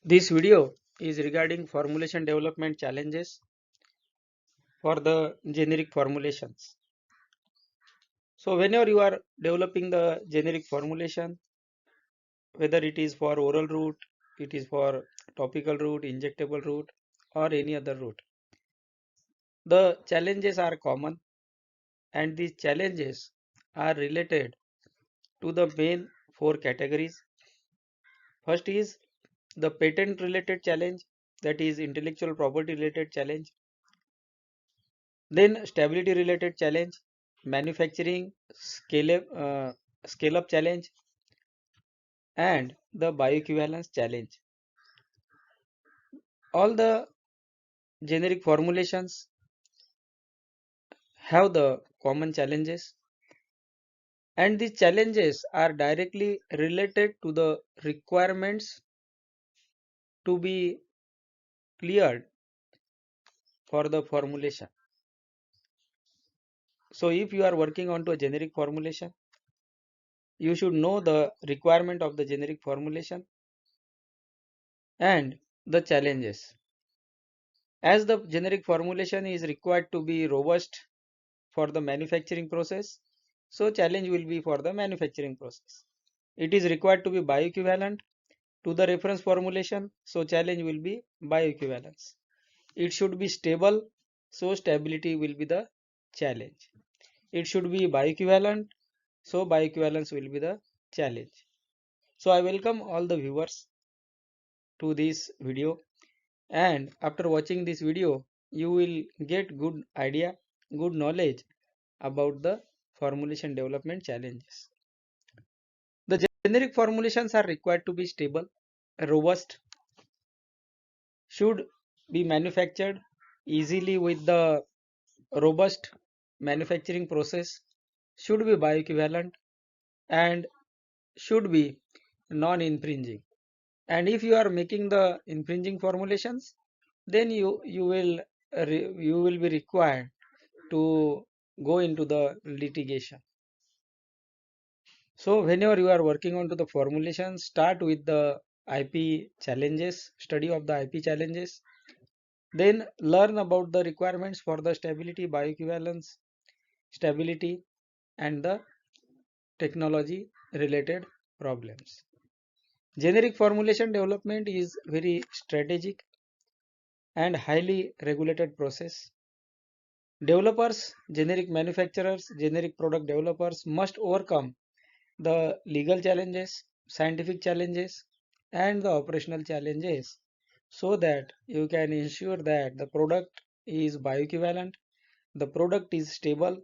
This video is regarding formulation development challenges for the generic formulations. So whenever you are developing the generic formulation, whether it is for oral route, it is for topical route, injectable route, or any other route, the challenges are common, and these challenges are related to the main four categories. First is the patent related challenge, that is intellectual property related challenge. Then stability related challenge, manufacturing scale up challenge, and the bioequivalence challenge. All the generic formulations have the common challenges, and these challenges are directly related to the requirements to be cleared for the formulation. So if you are working on to a generic formulation, you should know the requirement of the generic formulation and the challenges. As the generic formulation is required to be robust for the manufacturing process, so challenge will be for the manufacturing process. It is required to be bioequivalent to the reference formulation, so challenge will be bioequivalence. It should be stable, so stability will be the challenge. It should be bioequivalent, so bioequivalence will be the challenge. So I welcome all the viewers to this video, and after watching this video you will get good idea, good knowledge about the formulation development challenges. The generic formulations are required to be stable, robust, should be manufactured easily with the robust manufacturing process, should be bioequivalent, and should be non-infringing. And if you are making the infringing formulations, then you will be required to go into the litigation. So whenever you are working on to the formulation, start with the IP challenges, study of the IP challenges, then learn about the requirements for the stability, bioequivalence, stability, and the technology related problems. Generic formulation development is very strategic and highly regulated process. Developers, generic manufacturers, generic product developers must overcome the legal challenges, scientific challenges, and the operational challenges so that you can ensure that the product is bioequivalent, the product is stable,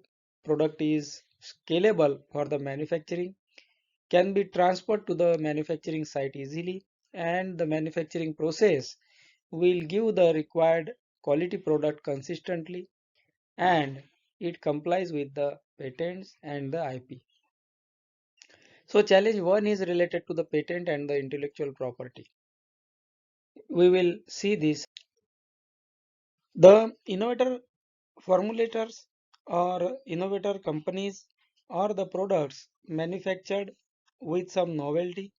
product is scalable for the manufacturing, can be transferred to the manufacturing site easily, and the manufacturing process will give the required quality product consistently, and it complies with the patents and the IP. So challenge 1 is related to the patent and the intellectual property. We will see this. The innovator formulators or innovator companies or the products manufactured with some novelty,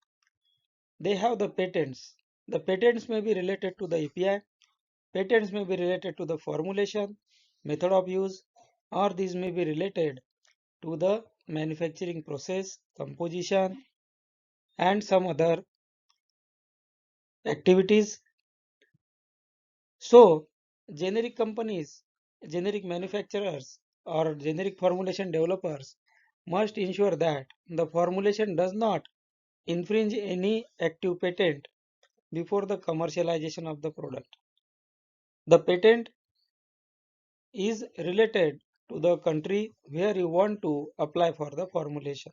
they have the patents. The patents may be related to the API, patents may be related to the formulation, method of use, or these may be related to the manufacturing process, composition, and some other activities. So, generic companies, generic manufacturers, or generic formulation developers must ensure that the formulation does not infringe any active patent before the commercialization of the product. The patent is related to the country where you want to apply for the formulation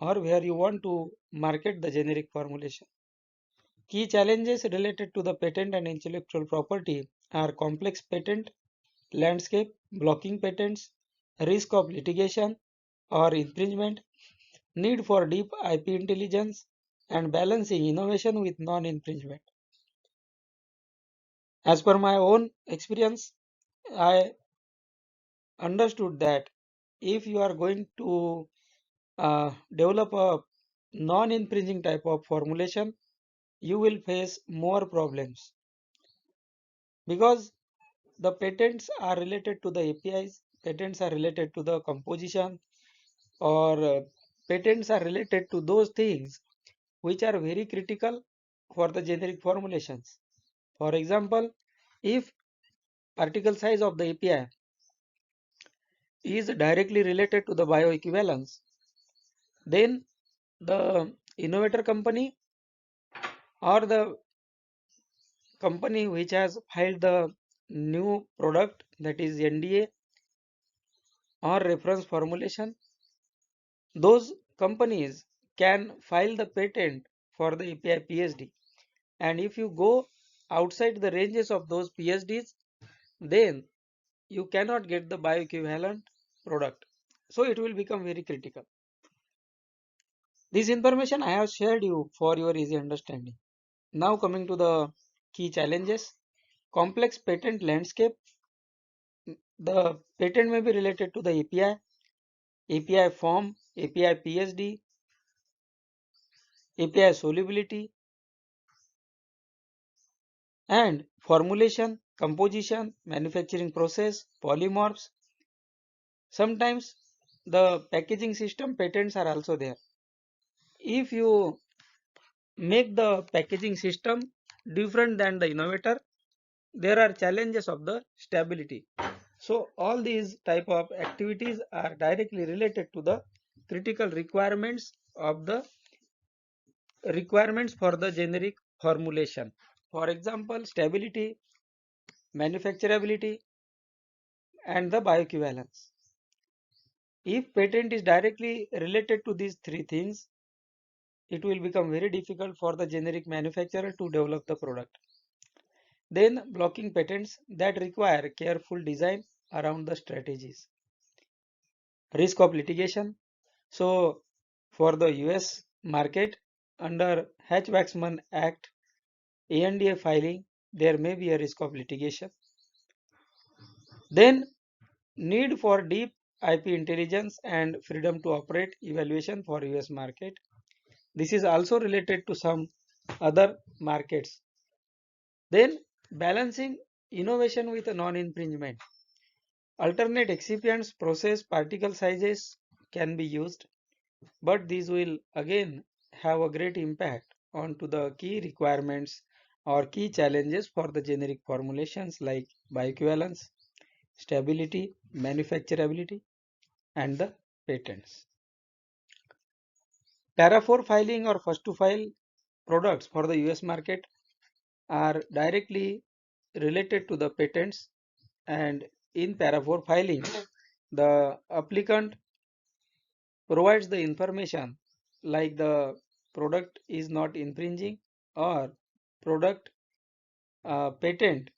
or where you want to market the generic formulation. Key challenges related to the patent and intellectual property are complex patent landscape, blocking patents, risk of litigation or infringement, need for deep IP intelligence, and balancing innovation with non-infringement. As per my own experience, I understood that if you are going to develop a non-infringing type of formulation, you will face more problems because the patents are related to the APIs, patents are related to the composition, or patents are related to those things which are very critical for the generic formulations. For example, if particle size of the API is directly related to the bioequivalence, then the innovator company or the company which has filed the new product, that is NDA or reference formulation, those companies can file the patent for the API PSD. And if you go outside the ranges of those PSDs, then you cannot get the bioequivalent product. So it will become very critical. This information I have shared you for your easy understanding. Now coming to the key challenges. Complex patent landscape. The patent may be related to the API, API form, API PSD, API solubility, and formulation, composition, manufacturing process, polymorphs. Sometimes the packaging system patents are also there. If you make the packaging system different than the innovator, there are challenges of the stability. So all these type of activities are directly related to the critical requirements for the generic formulation. For example, stability, manufacturability, and the bioequivalence. If patent is directly related to these three things, it will become very difficult for the generic manufacturer to develop the product. Then blocking patents that require careful design around the strategies. Risk of litigation. So for the US market, under Hatch-Waxman Act ANDA filing, there may be a risk of litigation. Then need for deep IP intelligence and freedom to operate evaluation for US market. This is also related to some other markets. Then balancing innovation with non-infringement. Alternate excipients, process, particle sizes can be used, but these will again have a great impact onto the key requirements or key challenges for the generic formulations like bioequivalence, stability, manufacturability, and the patents. Para 4 filing or first to file products for the US market are directly related to the patents, and in para 4 filing the applicant provides the information like the product is not infringing or product patent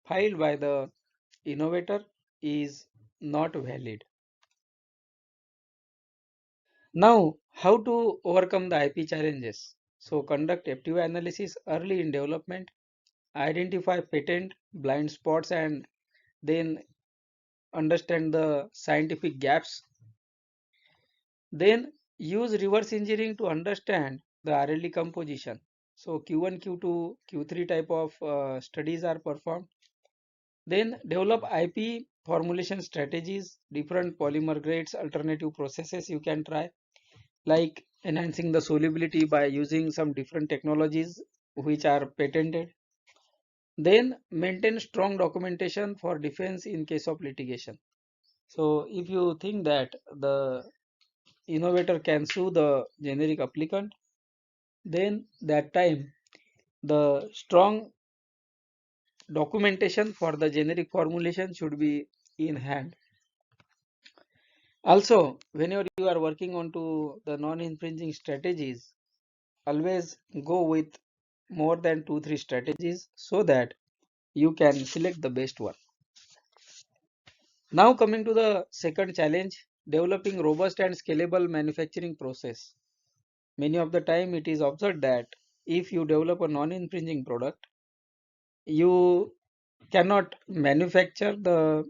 filed by the innovator is not valid. Now, how to overcome the IP challenges? So, conduct FTO analysis early in development, identify patent blind spots, and then understand the scientific gaps. Then use reverse engineering to understand the RLD composition. So, Q1, Q2, Q3 type of studies are performed. Then develop IP formulation strategies, different polymer grades, alternative processes you can try, like enhancing the solubility by using some different technologies which are patented. Then maintain strong documentation for defense in case of litigation. So if you think that the innovator can sue the generic applicant, then that time the strong documentation for the generic formulation should be in hand. Also, whenever you are working on to the non-infringing strategies, always go with more than 2-3 strategies so that you can select the best one. Now coming to the second challenge, developing robust and scalable manufacturing process. Many of the time it is observed that if you develop a non-infringing product, you cannot manufacture the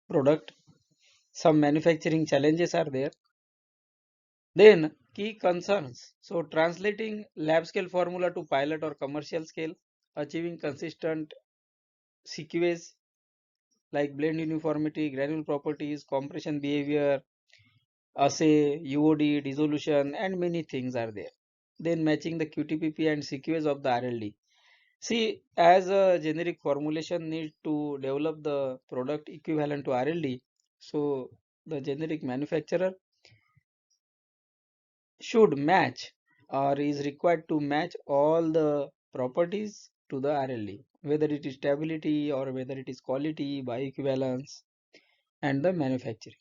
product. Some manufacturing challenges are there. Then Key concerns. So translating lab scale formula to pilot or commercial scale, achieving consistent CQAs like blend uniformity, granule properties, compression behavior, assay, UOD, dissolution, and many things are there. Then matching the QTPP and CQAs of the RLD. See, as a generic formulation need to develop the product equivalent to RLD, so the generic manufacturer should match or is required to match all the properties to the RLD, whether it is stability or whether it is quality, bioequivalence, and the manufacturing.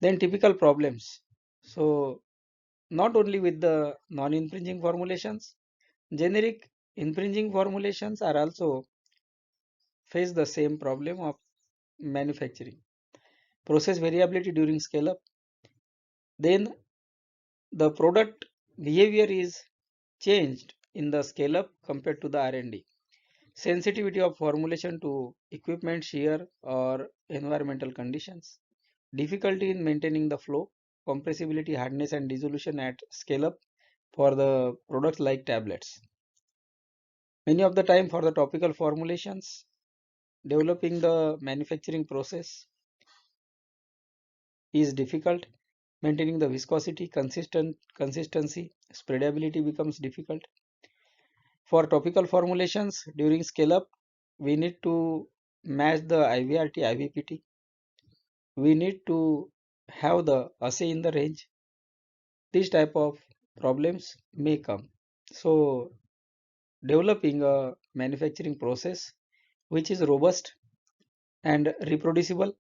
Then typical problems. So not only with the non-infringing formulations, generic infringing formulations are also face the same problem of manufacturing. Process variability during scale up. Then the product behavior is changed in the scale up compared to the R&D. Sensitivity of formulation to equipment shear or environmental conditions. Difficulty in maintaining the flow, compressibility, hardness and dissolution at scale up for the products like tablets. Many of the time for the topical formulations, developing the manufacturing process is difficult. Maintaining the viscosity, consistency, spreadability becomes difficult. For topical formulations during scale up, we need to match the IVRT, IVPT. We need to have the assay in the range. These type of problems may come. So developing a manufacturing process which is robust and reproducible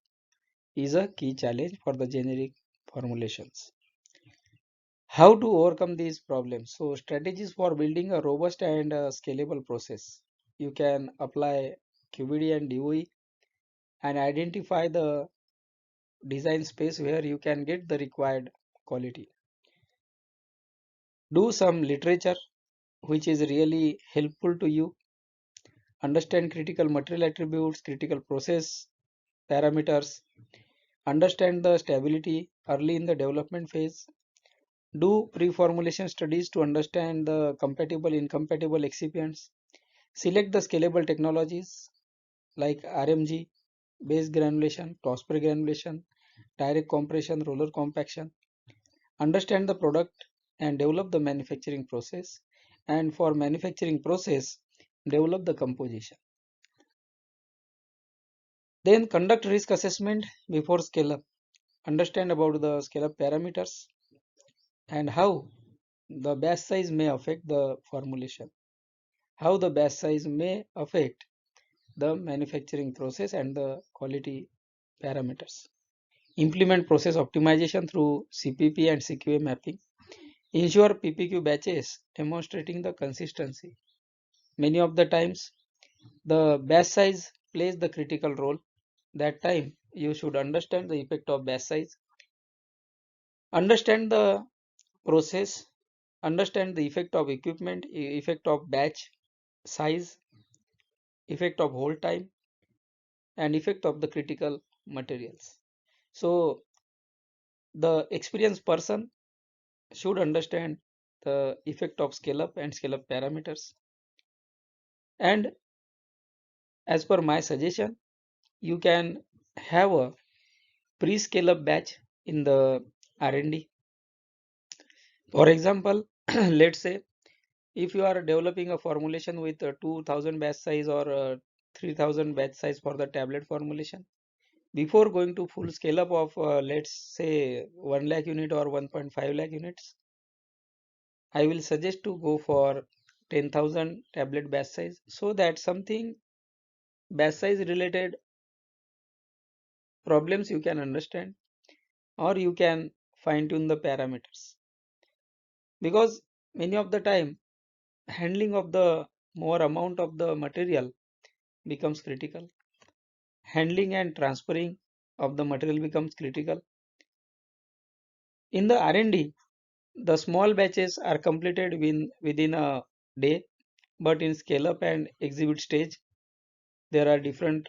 is a key challenge for the generic formulations. How to overcome these problems? So strategies for building a robust and scalable process. You can apply QBD and DOE and identify the design space where you can get the required quality. Do some literature which is really helpful to you. Understand critical material attributes, critical process parameters. Understand the stability early in the development phase. Do pre-formulation studies to understand the compatible, incompatible excipients. Select the scalable technologies like RMG, base granulation, phosphor granulation, direct compression, roller compaction. Understand the product and develop the manufacturing process. And for manufacturing process, develop the composition. Then conduct risk assessment before scale up. Understand about the scale up parameters and how the batch size may affect the formulation. How the batch size may affect the manufacturing process and the quality parameters. Implement process optimization through CPP and CQA mapping. Ensure PPQ batches demonstrating the consistency. Many of the times the batch size plays the critical role. That time you should understand the effect of batch size, understand the process, understand the effect of equipment, effect of batch size, effect of hold time, and effect of the critical materials. So the experienced person should understand the effect of scale up and scale up parameters. And as per my suggestion, you can have a pre-scale up batch in the R&D. For example, let's say if you are developing a formulation with 2000 batch size or 3000 batch size for the tablet formulation, before going to full scale up of let's say 1 lakh unit or 1.5 lakh units, I will suggest to go for 10,000 tablet batch size so that something batch size related problems you can understand or you can fine tune the parameters, because many of the time handling of the more amount of the material becomes critical. Handling and transferring of the material becomes critical. In the R&D, the small batches are completed within a day, but in scale up and exhibit stage, there are different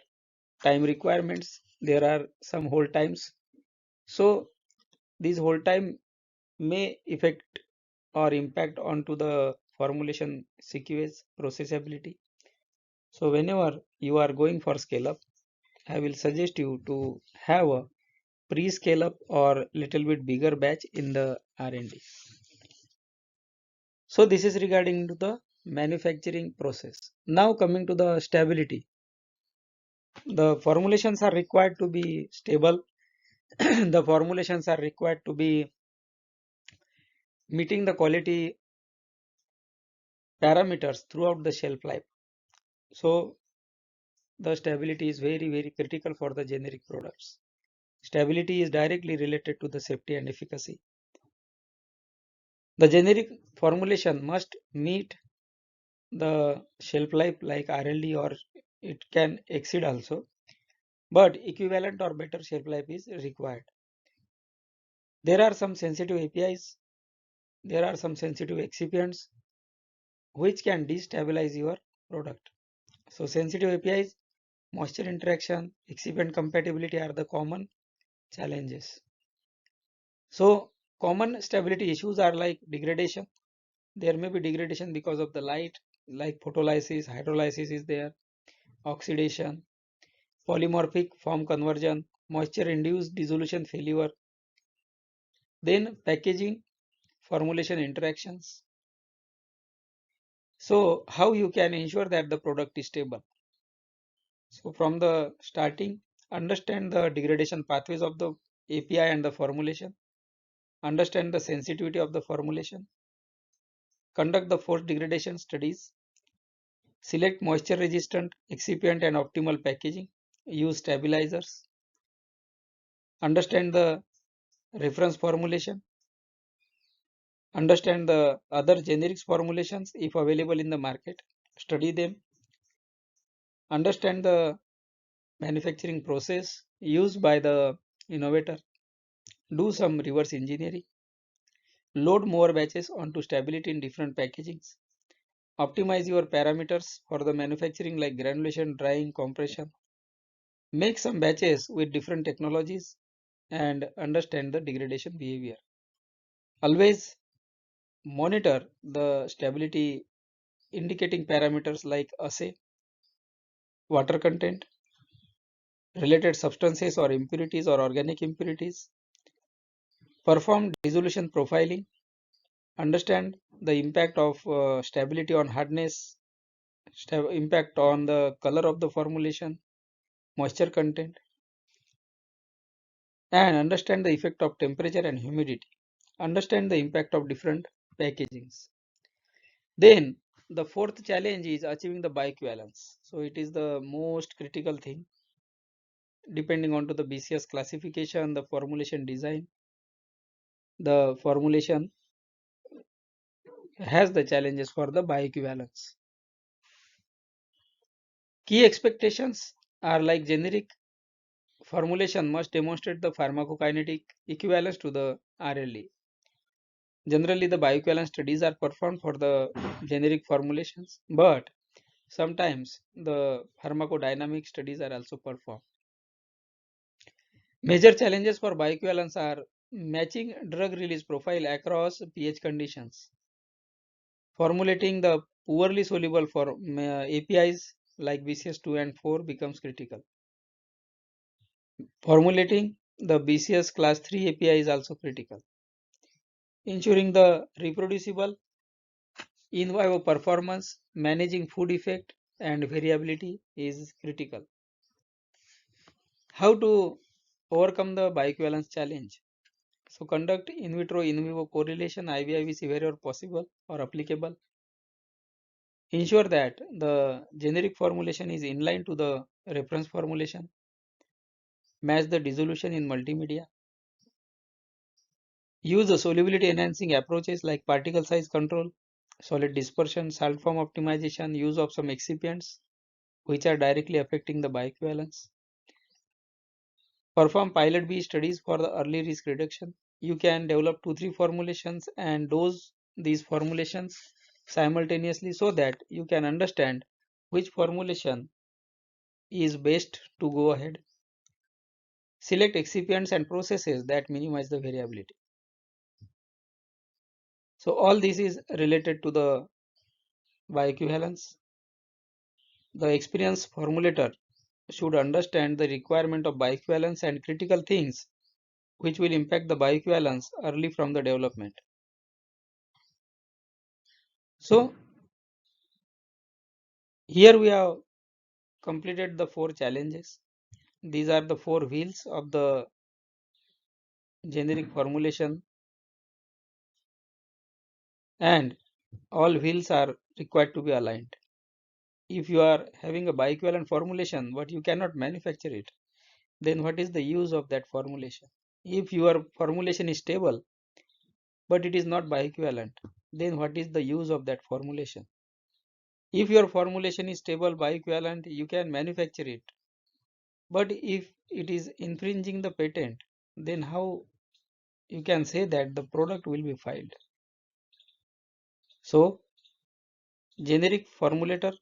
time requirements. There are some hold times. So these hold time may affect or impact onto the formulation sequence processability. So whenever you are going for scale up, I will suggest you to have a pre-scale up or little bit bigger batch in the R&D. So this is regarding to the manufacturing process. Now coming to the stability. The formulations are required to be stable. The formulations are required to be meeting the quality parameters throughout the shelf life. So the stability is very critical for the generic products. Stability is directly related to the safety and efficacy. The generic formulation must meet the shelf life like RLD, or it can exceed also, but equivalent or better shelf life is required. There are some sensitive APIs, there are some sensitive excipients which can destabilize your product. So sensitive APIs, moisture interaction, excipient compatibility are the common challenges. So common stability issues are like degradation. There may be degradation because of the light, like photolysis, hydrolysis is there, oxidation, polymorphic form conversion, moisture induced dissolution failure, then packaging, formulation interactions. So how you can ensure that the product is stable? So from the starting, understand the degradation pathways of the API and the formulation, understand the sensitivity of the formulation, conduct the force degradation studies, select moisture resistant excipient and optimal packaging, use stabilizers, understand the reference formulation, understand the other generics formulations if available in the market, study them, understand the manufacturing process used by the innovator, do some reverse engineering, load more batches onto stability in different packagings, optimize your parameters for the manufacturing like granulation, drying, compression, make some batches with different technologies and understand the degradation behavior. Always monitor the stability indicating parameters like assay, water content, related substances or impurities or organic impurities, perform dissolution profiling, understand the impact of stability on hardness, impact on the color of the formulation, moisture content, and understand the effect of temperature and humidity. Understand the impact of different packagings. Then the fourth challenge is achieving the bioequivalence. So it is the most critical thing. Depending on to the BCS classification, the formulation design, the formulation has the challenges for the bioequivalence. Key expectations are like generic formulation must demonstrate the pharmacokinetic equivalence to the RLE. Generally, the bioequivalence studies are performed for the generic formulations, but sometimes the pharmacodynamic studies are also performed. Major challenges for bioequivalence are matching drug release profile across pH conditions, formulating the poorly soluble for APIs like BCS2 and 4 becomes critical. Formulating the BCS class 3 API is also critical. Ensuring the reproducible in vivo performance, managing food effect and variability is critical. How to overcome the bioequivalence challenge? So conduct in vitro in vivo correlation IVIVC wherever possible or applicable. Ensure that the generic formulation is in line to the reference formulation. Match the dissolution in multimedia. Use the solubility enhancing approaches like particle size control, solid dispersion, salt form optimization, use of some excipients which are directly affecting the bioequivalence. Perform pilot B studies for the early risk reduction. You can develop 2-3 formulations and dose these formulations simultaneously so that you can understand which formulation is best to go ahead. Select excipients and processes that minimize the variability. So all this is related to the bioequivalence. The experienced formulator should understand the requirement of bioequivalence and critical things which will impact the bioequivalence early from the development. So here we have completed the 4 challenges. These are the 4 wheels of the generic formulation, and all wheels are required to be aligned. If you are having a bioequivalent formulation but you cannot manufacture it, then what is the use of that formulation? If your formulation is stable but it is not bioequivalent, then what is the use of that formulation? If your formulation is stable, bioequivalent, you can manufacture it. But if it is infringing the patent, then how you can say that the product will be filed? So, generic formulator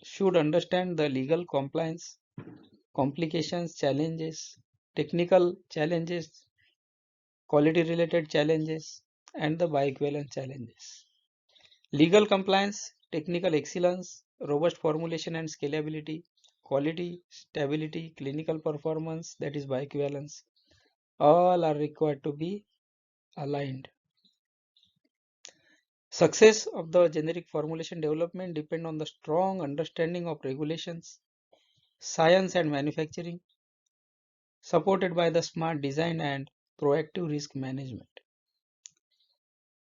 should understand the legal compliance, complications, challenges, technical challenges, quality related challenges, and the bioequivalence challenges. Legal compliance, technical excellence, robust formulation and scalability, quality, stability, clinical performance, that is bioequivalence, all are required to be aligned. Success of the generic formulation development depend on the strong understanding of regulations, science and manufacturing, supported by the smart design and proactive risk management.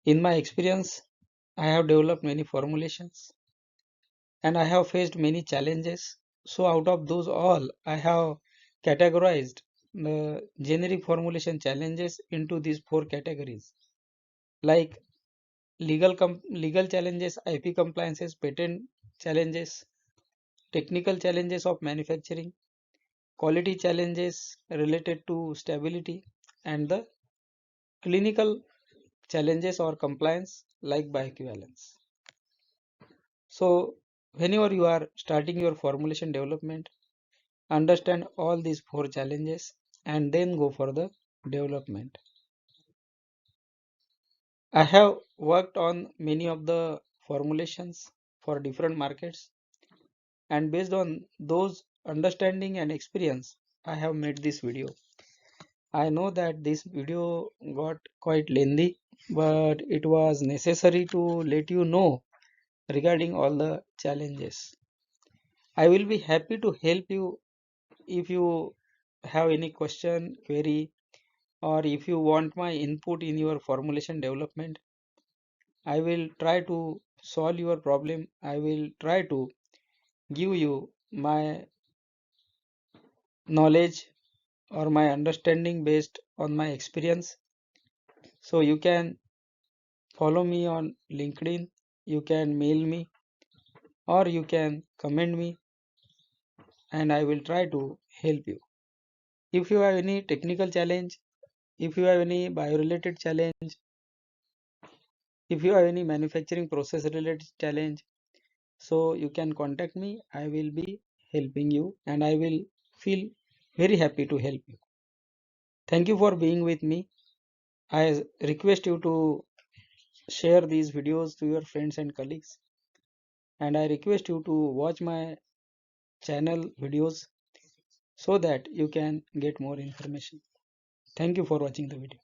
In my experience, I have developed many formulations and I have faced many challenges. So out of those all, I have categorized the generic formulation challenges into these 4 categories, like legal challenges, IP compliances, patent challenges, technical challenges of manufacturing, quality challenges related to stability, and the clinical challenges or compliance like bioequivalence. So whenever you are starting your formulation development, understand all these 4 challenges and then go for the development. I have worked on many of the formulations for different markets, and based on those understanding and experience, I have made this video. I know that this video got quite lengthy, but it was necessary to let you know regarding all the challenges. I will be happy to help you if you have any question, query, or if you want my input in your formulation development. I will try to solve your problem. I will try to give you my knowledge or my understanding based on my experience. So you can follow me on LinkedIn, you can mail me, or you can comment me, and I will try to help you. If you have any technical challenge, if you have any bio-related challenge, if you have any manufacturing process related challenge, so you can contact me. I will be helping you and I will feel very happy to help you. Thank you for being with me. I request you to share these videos to your friends and colleagues, and I request you to watch my channel videos so that you can get more information. Thank you for watching the video.